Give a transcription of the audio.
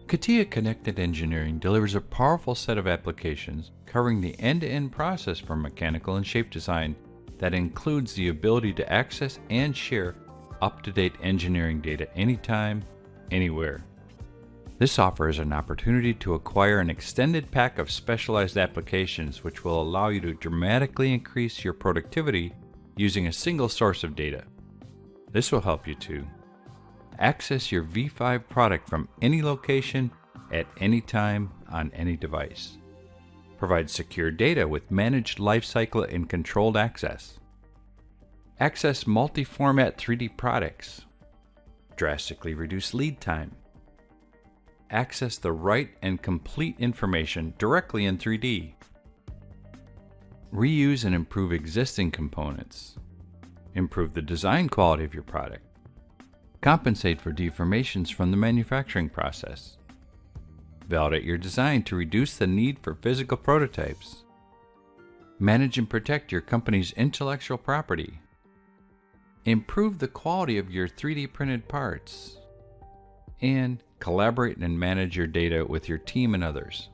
Catia Connected Engineering delivers a powerful set of applications covering the end-to-end process for mechanical and shape design that includes the ability to access and share up-to-date engineering data anytime, anywhere. This offers an opportunity to acquire an extended pack of specialized applications which will allow you to dramatically increase your productivity using a single source of data. This will help you to access your V5 product from any location, at any time, on any device. Provide secure data with managed lifecycle and controlled access. Access multi-format 3D products. Drastically reduce lead time. Access the right and complete information directly in 3D. Reuse and improve existing components. Improve the design quality of your product. Compensate for deformations from the manufacturing process. Validate your design to reduce the need for physical prototypes. Manage and protect your company's intellectual property. Improve the quality of your 3D printed parts. And collaborate and manage your data with your team and others.